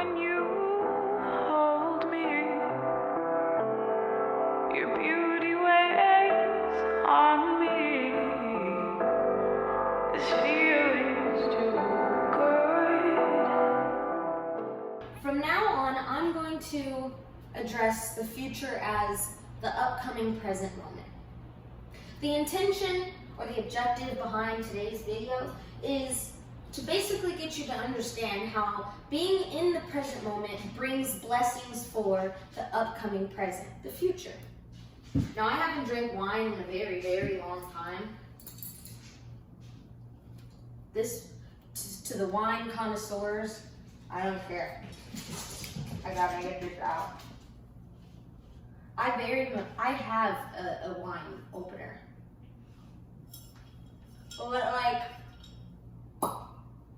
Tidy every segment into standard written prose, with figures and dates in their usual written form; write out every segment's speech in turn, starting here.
when you hold me. Your beauty weighs on me. This feeling's too good. From now on, I'm going to address the future as the upcoming present moment. The intention or the objective behind today's video is to basically get you to understand how being in the present moment brings blessings for the upcoming present, the future. Now, I haven't drank wine in a very, very long time. This, to the wine connoisseurs, I don't care. I gotta get this out. I have a wine opener. But like,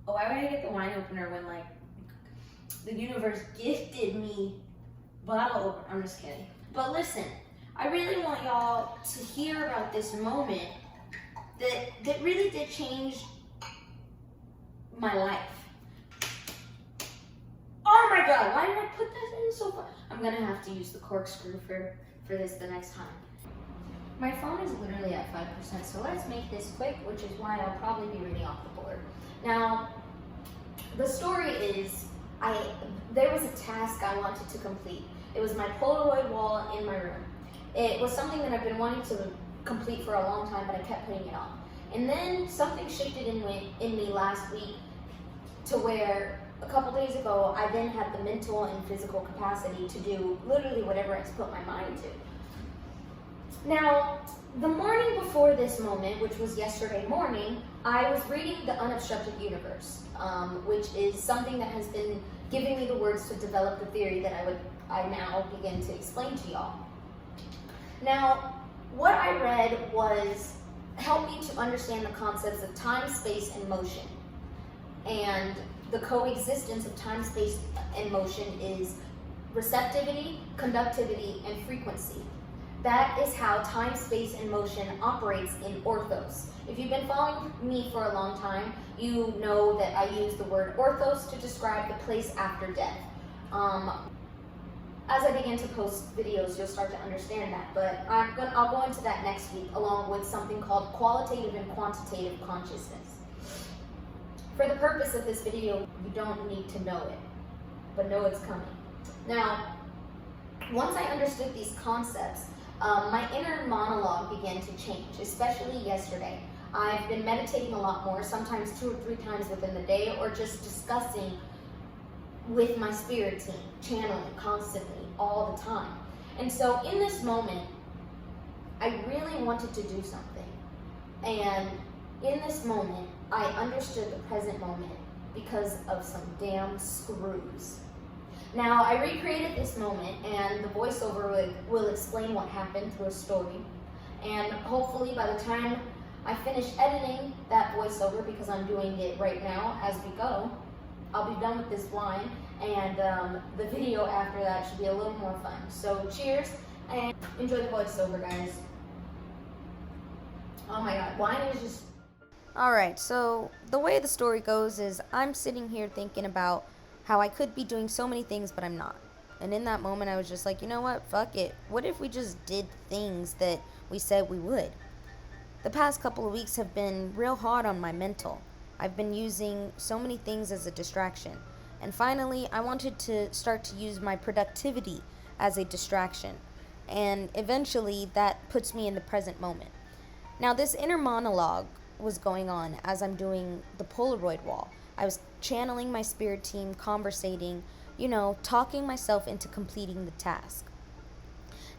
why would I get the wine opener when like the universe gifted me bottle opener? I'm just kidding. But listen, I really want y'all to hear about this moment that really did change my life. Oh my God, why did I put that in so far? I'm gonna have to use the corkscrew for this the next time. My phone is literally at 5%, so let's make this quick, which is why I'll probably be reading off the board. Now, the story is, there was a task I wanted to complete. It was my Polaroid wall in my room. It was something that I've been wanting to complete for a long time, but I kept putting it off. And then something shifted in me last week to where a couple days ago, I then had the mental and physical capacity to do literally whatever I put my mind to. Now, the morning before this moment, which was yesterday morning, I was reading The Unobstructed Universe, which is something that has been giving me the words to develop the theory that I now begin to explain to y'all. Now, what I read helped me to understand the concepts of time, space, and motion. And the coexistence of time, space, and motion is receptivity, conductivity, and frequency. That is how time, space, and motion operates in orthos. If you've been following me for a long time, you know that I use the word orthos to describe the place after death. As I begin to post videos, you'll start to understand that, but I'll go into that next week along with something called qualitative and quantitative consciousness. For the purpose of this video, you don't need to know it, but know it's coming. Now, once I understood these concepts, my inner monologue began to change, especially yesterday. I've been meditating a lot more, sometimes 2 or 3 times within the day, or just discussing with my spirit team, channeling constantly, all the time. And so in this moment, I really wanted to do something. And in this moment, I understood the present moment because of some damn screws. Now, I recreated this moment, and the voiceover will explain what happened through a story. And hopefully by the time I finish editing that voiceover, because I'm doing it right now as we go, I'll be done with this blind, and the video after that should be a little more fun. So cheers, and enjoy the voiceover, guys. Oh my God, wine is just... Alright, so the way the story goes is I'm sitting here thinking about how I could be doing so many things, but I'm not. And in that moment, I was just like, you know what? Fuck it. What if we just did things that we said we would? The past couple of weeks have been real hard on my mental. I've been using so many things as a distraction. And finally, I wanted to start to use my productivity as a distraction. And eventually, that puts me in the present moment. Now, this inner monologue was going on as I'm doing the Polaroid wall. I was channeling my spirit team, conversating, talking myself into completing the task.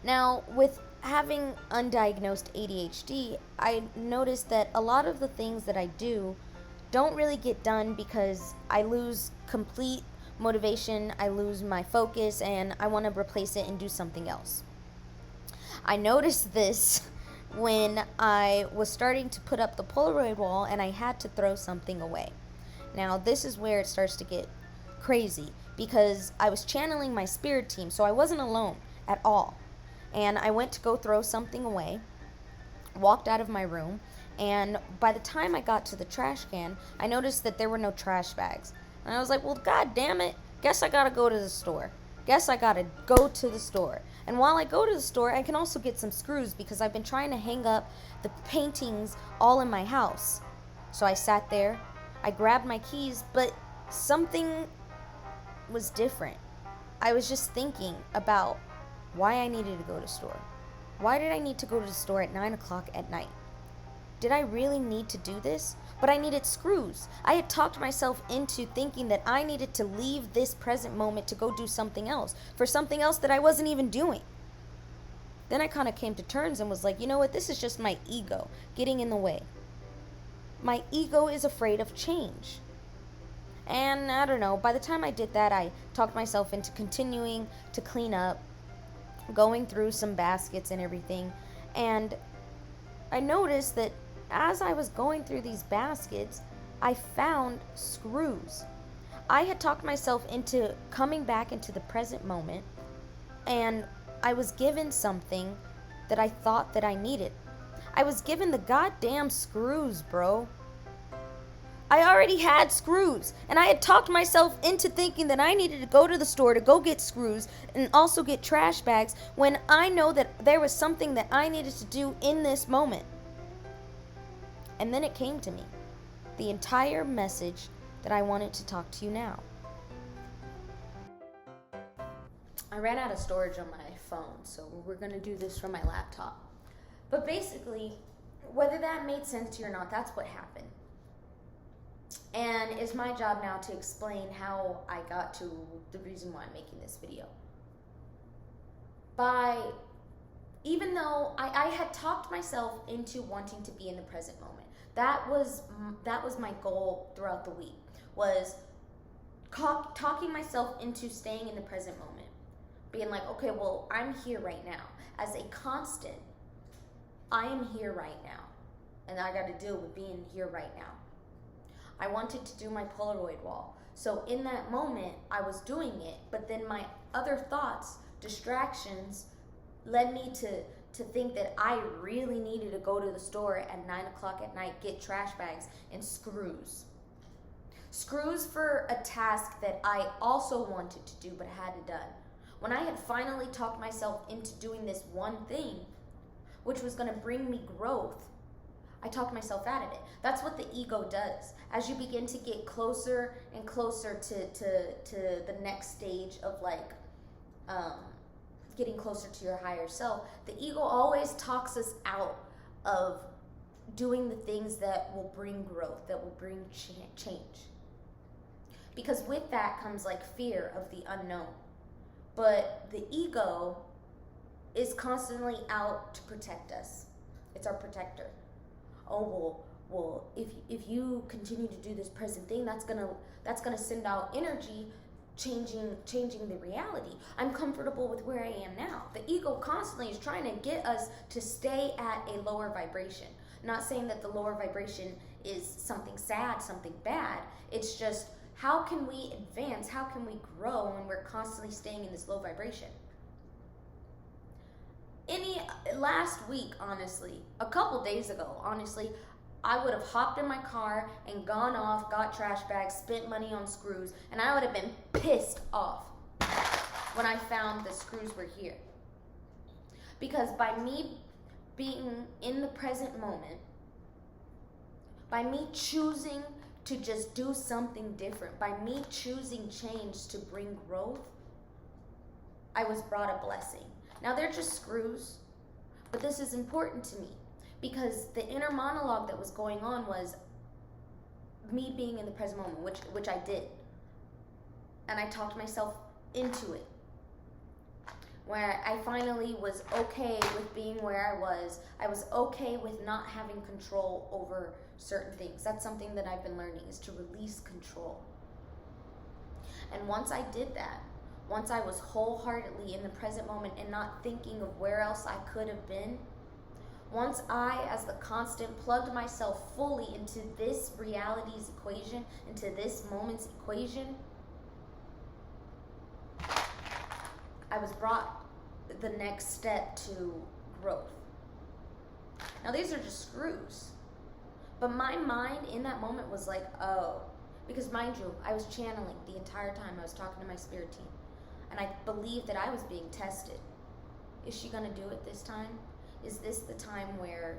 Now, with having undiagnosed ADHD, I noticed that a lot of the things that I do don't really get done because I lose complete motivation, I lose my focus, and I want to replace it and do something else. I noticed this when I was starting to put up the Polaroid wall and I had to throw something away. Now, this is where it starts to get crazy because I was channeling my spirit team, so I wasn't alone at all. And I went to go throw something away, walked out of my room, and by the time I got to the trash can, I noticed that there were no trash bags. And I was like, well, God damn it, Guess I gotta go to the store. Guess I gotta go to the store. And while I go to the store, I can also get some screws because I've been trying to hang up the paintings all in my house. So I sat there, I grabbed my keys, but something was different. I was just thinking about why I needed to go to the store. Why did I need to go to the store at 9 o'clock at night? Did I really need to do this? But I needed screws. I had talked myself into thinking that I needed to leave this present moment to go do something else, for something else that I wasn't even doing. Then I kind of came to terms and was like, you know what, this is just my ego getting in the way. My ego is afraid of change. And I don't know, by the time I did that, I talked myself into continuing to clean up, going through some baskets and everything. And I noticed that as I was going through these baskets, I found screws. I had talked myself into coming back into the present moment, and I was given something that I thought that I needed. I was given the goddamn screws, bro. I already had screws, and I had talked myself into thinking that I needed to go to the store to go get screws and also get trash bags when I know that there was something that I needed to do in this moment. And then it came to me, the entire message that I wanted to talk to you now. I ran out of storage on my phone, so we're going to do this from my laptop. But basically, whether that made sense to you or not, that's what happened. And it's my job now to explain how I got to the reason why I'm making this video. Even though I had talked myself into wanting to be in the present moment. That was my goal throughout the week, was talking myself into staying in the present moment. Being like, okay, well, I'm here right now. As a constant, I am here right now. And I got to deal with being here right now. I wanted to do my Polaroid wall. So in that moment, I was doing it, but then my other thoughts, distractions, led me to think that I really needed to go to the store at 9 o'clock at night, get trash bags and screws. Screws for a task that I also wanted to do but hadn't done. When I had finally talked myself into doing this one thing, which was going to bring me growth, I talked myself out of it. That's what the ego does. As you begin to get closer and closer to the next stage of getting closer to your higher self, the ego always talks us out of doing the things that will bring growth, that will bring change. Because with that comes fear of the unknown. But the ego is constantly out to protect us. It's our protector. Oh, well, if you continue to do this present thing, that's gonna send out energy, changing the reality. I'm comfortable with where I am now. The ego constantly is trying to get us to stay at a lower vibration. Not saying that the lower vibration is something sad, something bad. It's just, how can we advance? How can we grow when we're constantly staying in this low vibration? Last week, honestly, a couple days ago, honestly, I would have hopped in my car and gone off, got trash bags, spent money on screws, and I would have been pissed off when I found the screws were here. Because by me being in the present moment, by me choosing to just do something different, by me choosing change to bring growth, I was brought a blessing. Now they're just screws, but this is important to me because the inner monologue that was going on was me being in the present moment, which I did. And I talked myself into it. Where I finally was okay with being where I was. I was okay with not having control over certain things. That's something that I've been learning, is to release control. And once I did that, once I was wholeheartedly in the present moment and not thinking of where else I could have been, once I, as the constant, plugged myself fully into this reality's equation, into this moment's equation, I was brought the next step to growth. Now these are just screws. But my mind in that moment was like, oh, Because mind you, I was channeling the entire time. I was talking to my spirit team. And I believed that I was being tested. Is she going to do it this time? Is this the time where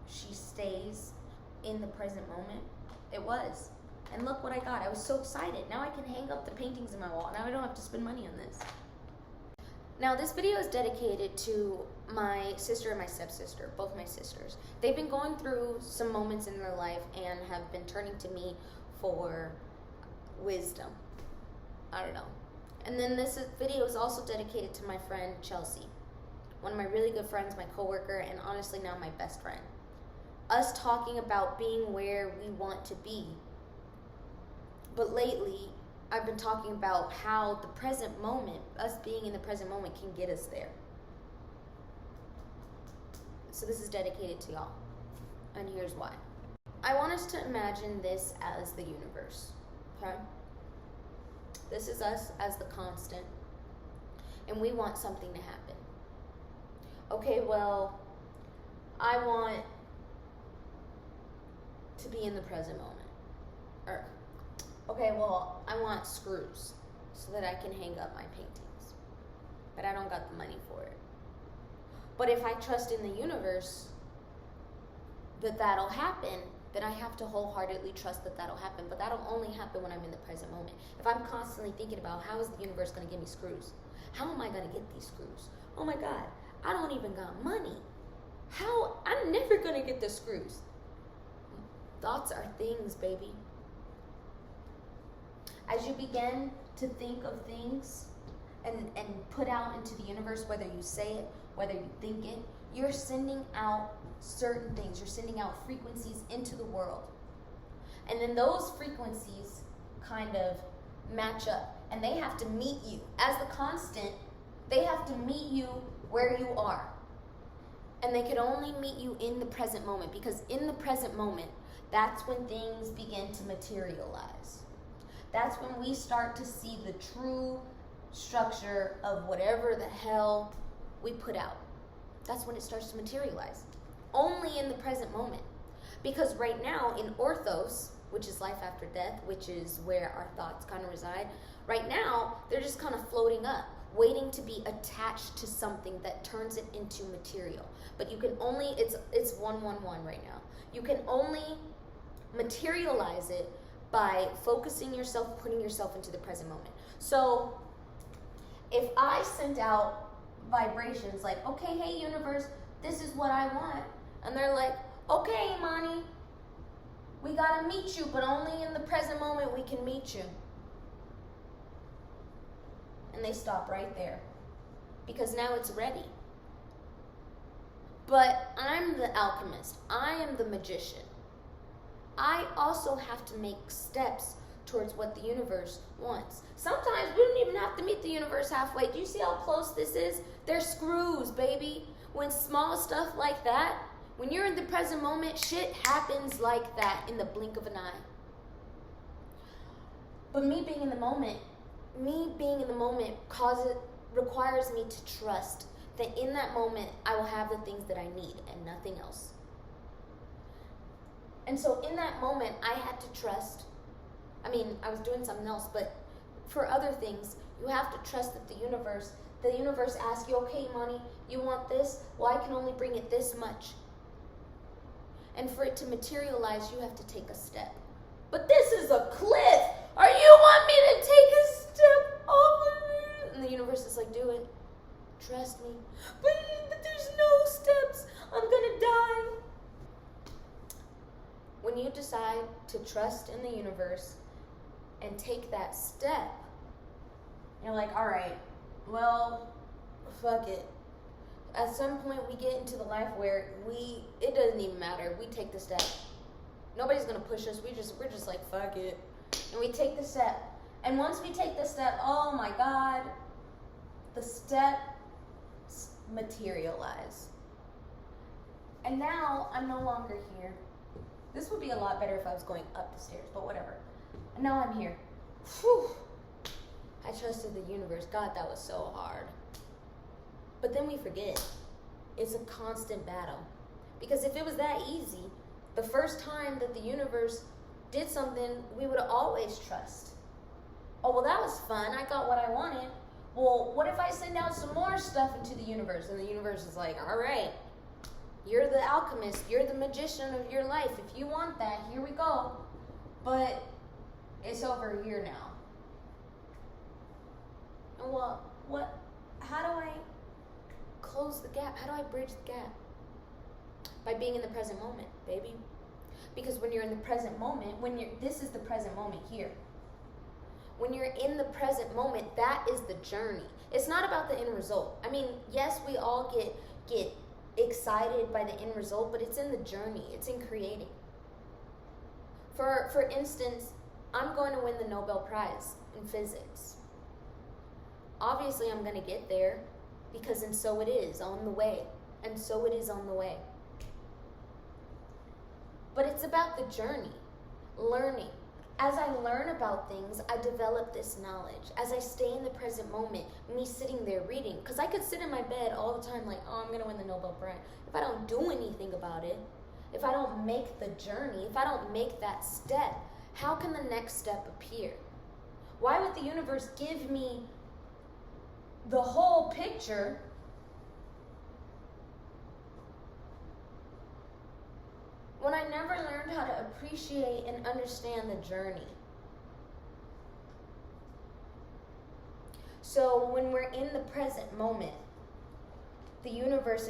she stays in the present moment? It was. And look what I got. I was so excited. Now I can hang up the paintings in my wall. Now I don't have to spend money on this. Now this video is dedicated to my sister and my stepsister, both my sisters. They've been going through some moments in their life and have been turning to me for wisdom. I don't know. And then this video is also dedicated to my friend Chelsea, one of my really good friends, my coworker, and honestly now my best friend. Us talking about being where we want to be. But lately, I've been talking about how the present moment, us being in the present moment, can get us there. So this is dedicated to y'all. And here's why. I want us to imagine this as the universe. Okay? This is us as the constant. And we want something to happen. Okay, well, I want to be in the present moment. Or, okay, well, I want screws so that I can hang up my paintings. But I don't got the money for it. But if I trust in the universe that that'll happen, then I have to wholeheartedly trust that that'll happen. But that'll only happen when I'm in the present moment. If I'm constantly thinking about how is the universe going to give me screws? How am I going to get these screws? Oh my God, I don't even got money. How? I'm never going to get the screws. Thoughts are things, baby. As you begin to think of things and put out into the universe, whether you say it, whether you think it, you're sending out certain things. You're sending out frequencies into the world. And then those frequencies kind of match up. And they have to meet you. As the constant, they have to meet you where you are. And they can only meet you in the present moment. Because in the present moment, that's when things begin to materialize. That's when we start to see the true structure of whatever the hell we put out. That's when it starts to materialize. Only in the present moment. Because right now in orthos, which is life after death, which is where our thoughts kind of reside, right now they're just kind of floating up, waiting to be attached to something that turns it into material. But you can only, it's 111 right now. You can only materialize it by focusing yourself, putting yourself into the present moment. So if I sent out vibrations like, okay, hey universe, this is what I want. And they're like, okay, Imani, we gotta meet you, but only in the present moment we can meet you. And they stop right there. Because now it's ready. But I'm the alchemist. I am the magician. I also have to make steps towards what the universe wants. Sometimes we don't even have to meet the universe halfway. Do you see how close this is? They're screws, baby. When small stuff like that, when you're in the present moment, shit happens like that in the blink of an eye. But me being in the moment requires me to trust that in that moment I will have the things that I need and nothing else. And so in that moment, I had to trust. I mean, I was doing something else, but for other things, you have to trust that the universe asks you, okay, Imani, you want this? Well, I can only bring it this much. And for it to materialize, you have to take a step. But this is a cliff. Are you want me to take a step over it? And the universe is like, do it. Trust me. But there's no steps. I'm gonna die. When you decide to trust in the universe and take that step, you're like, all right, well, fuck it. At some point we get into the life where it doesn't even matter. We take the step. Nobody's gonna push us. We're just like, fuck it. And we take the step. And once we take the step, oh my God, the steps materialize. And now I'm no longer here. This would be a lot better if I was going up the stairs, but whatever. And now I'm here. Whew. I trusted the universe. God, that was so hard. But then we forget. It's a constant battle. Because if it was that easy, the first time that the universe did something we would always trust. Oh, well, that was fun. I got what I wanted. Well, what if I send out some more stuff into the universe? And the universe is like, all right, you're the alchemist. You're the magician of your life. If you want that, here we go. But it's over here now. And how do I close the gap? How do I bridge the gap? By being in the present moment, baby. Because when you're in the present moment, this is the present moment here. When you're in the present moment, that is the journey. It's not about the end result. I mean, yes, we all get excited by the end result, but it's in the journey. It's in creating. For instance, I'm going to win the Nobel Prize in physics. Obviously, I'm going to get there because and so it is on the way. And so it is on the way. But it's about the journey, learning. As I learn about things, I develop this knowledge. As I stay in the present moment, me sitting there reading. Because I could sit in my bed all the time like, oh, I'm going to win the Nobel Prize. If I don't do anything about it, if I don't make the journey, if I don't make that step, how can the next step appear? Why would the universe give me the whole picture when I never learned how to appreciate and understand the journey? So when we're in the present moment, the universe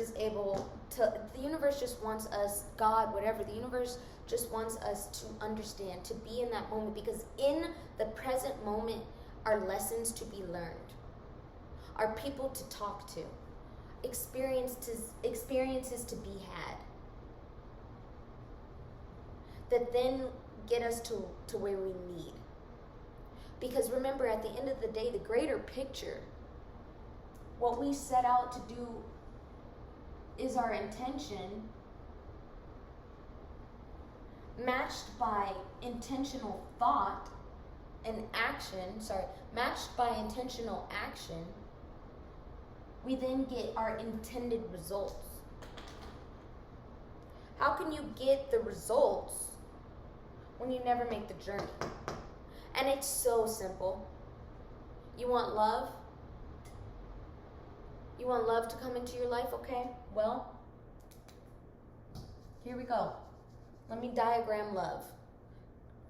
just wants us, God, whatever, the universe just wants us to understand, to be in that moment, because in the present moment are lessons to be learned, are people to talk to, experiences to be had, that then get us to where we need. Because remember, at the end of the day, the greater picture, what we set out to do is our intention matched by intentional thought and action, matched by intentional action, we then get our intended results. How can you get the results when you never make the journey? And it's so simple. You want love? You want love to come into your life, okay? Well, here we go. Let me diagram love.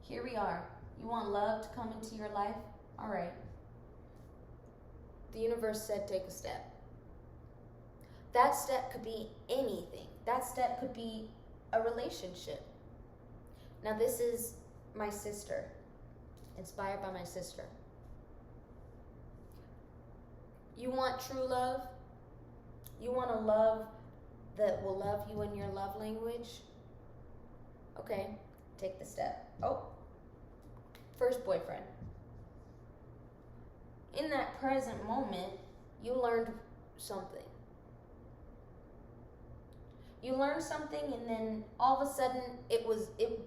Here we are. You want love to come into your life? All right. The universe said take a step. That step could be anything. That step could be a relationship. Now this is my sister, inspired by my sister. You want true love? You want a love that will love you in your love language? Okay, take the step. Oh, first boyfriend. In that present moment, you learned something. You learned something, and then all of a sudden,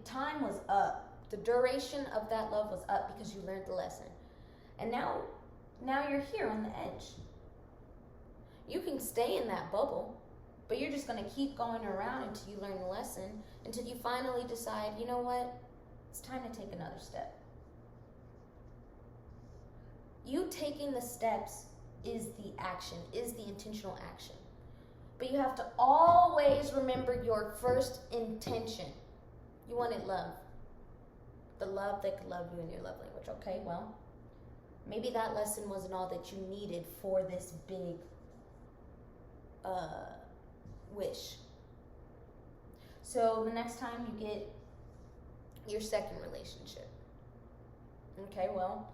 time was up. The duration of that love was up because you learned the lesson. And now you're here on the edge. You can stay in that bubble, but you're just going to keep going around until you learn the lesson, until you finally decide, you know what? It's time to take another step. You taking the steps is the action, is the intentional action. But you have to always remember your first intention. You wanted love. The love that could love you in your love language. Okay, well, maybe that lesson wasn't all that you needed for this big wish. So the next time you get your second relationship. Okay, well,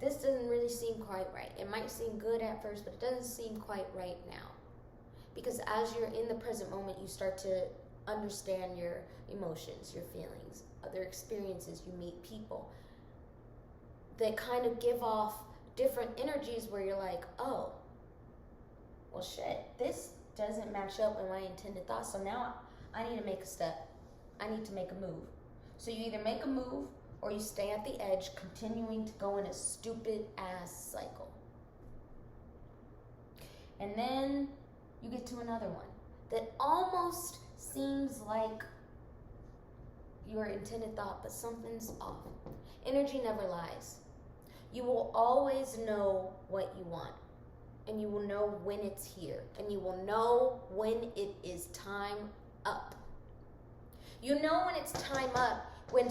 this doesn't really seem quite right. It might seem good at first, but it doesn't seem quite right now. Because as you're in the present moment, you start to understand your emotions, your feelings, other experiences. You meet people that kind of give off different energies where you're like, oh, well, shit, this doesn't match up with my intended thoughts. So now I need to make a step. I need to make a move. So you either make a move or you stay at the edge, continuing to go in a stupid ass cycle. And then you get to another one that almost seems like your intended thought, but something's off. Energy never lies. You will always know what you want, and you will know when it's here, and you will know when it is time up. You know when it's time up, when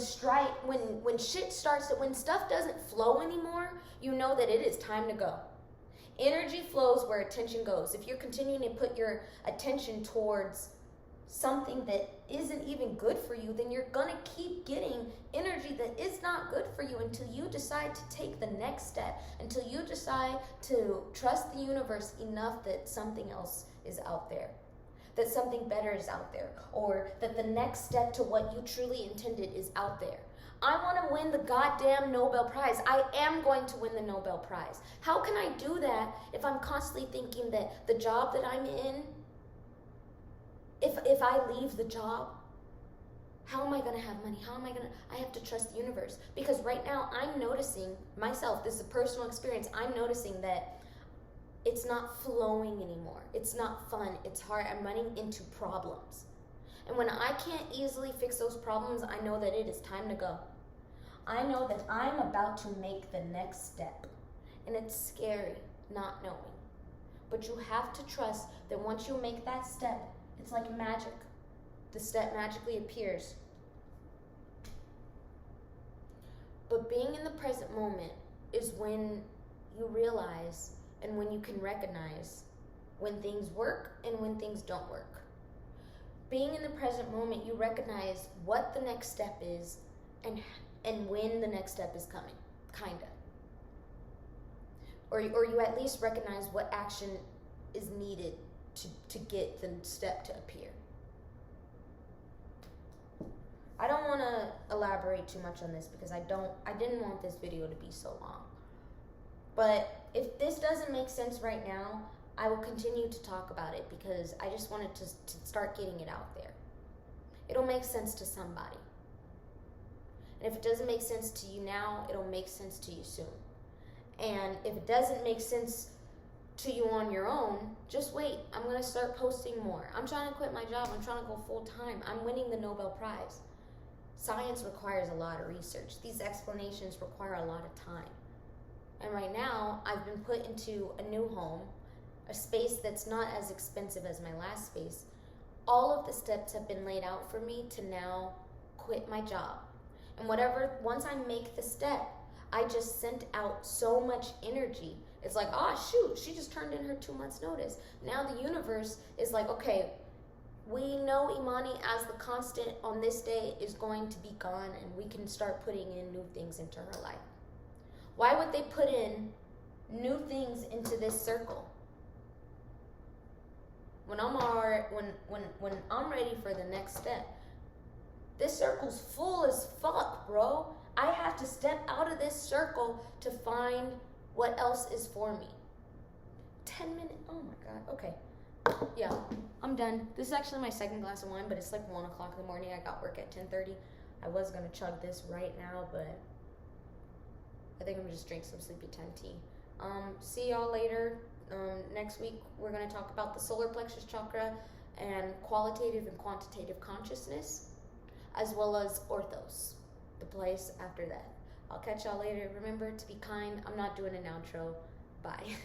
shit starts, when stuff doesn't flow anymore, you know that it is time to go. Energy flows where attention goes. If you're continuing to put your attention towards something that isn't even good for you, then you're gonna keep getting energy that is not good for you until you decide to take the next step, until you decide to trust the universe enough that something else is out there, that something better is out there, or that the next step to what you truly intended is out there. I want to win the goddamn Nobel Prize. I am going to win the Nobel Prize. How can I do that if I'm constantly thinking that the job that I'm in, if I leave the job, how am I going to have money? I have to trust the universe. Because right now I'm noticing myself, this is a personal experience, I'm noticing that it's not flowing anymore. It's not fun. It's hard. I'm running into problems. And when I can't easily fix those problems, I know that it is time to go. I know that I'm about to make the next step. And it's scary not knowing. But you have to trust that once you make that step, it's like magic. The step magically appears. But being in the present moment is when you realize and when you can recognize when things work and when things don't work. Being in the present moment, you recognize what the next step is and when the next step is coming, kinda. Or you at least recognize what action is needed to get the step to appear. I don't want to elaborate too much on this because I didn't want this video to be so long. But if this doesn't make sense right now, I will continue to talk about it because I just wanted to start getting it out there. It'll make sense to somebody. And if it doesn't make sense to you now, it'll make sense to you soon. And if it doesn't make sense to you on your own, just wait. I'm going to start posting more. I'm trying to quit my job. I'm trying to go full time. I'm winning the Nobel Prize. Science requires a lot of research. These explanations require a lot of time. And right now, I've been put into a new home, a space that's not as expensive as my last space. All of the steps have been laid out for me to now quit my job. And once I make the step, I just sent out so much energy. It's like, shoot, she just turned in her 2 months notice. Now the universe is like, okay, we know Imani as the constant on this day is going to be gone, and we can start putting in new things into her life. Why would they put in new things into this circle? When I'm ready for the next step, this circle's full as fuck, bro. I have to step out of this circle to find what else is for me. 10 minutes, oh my God, okay. Yeah, I'm done. This is actually my second glass of wine, but it's like 1 o'clock in the morning. I got work at 10:30. I was gonna chug this right now, but I think I'm gonna just drink some sleepy time tea. See y'all later. Next week, we're gonna talk about the solar plexus chakra and qualitative and quantitative consciousness, as well as orthos, the place after that. I'll catch y'all later. Remember to be kind. I'm not doing an outro. Bye.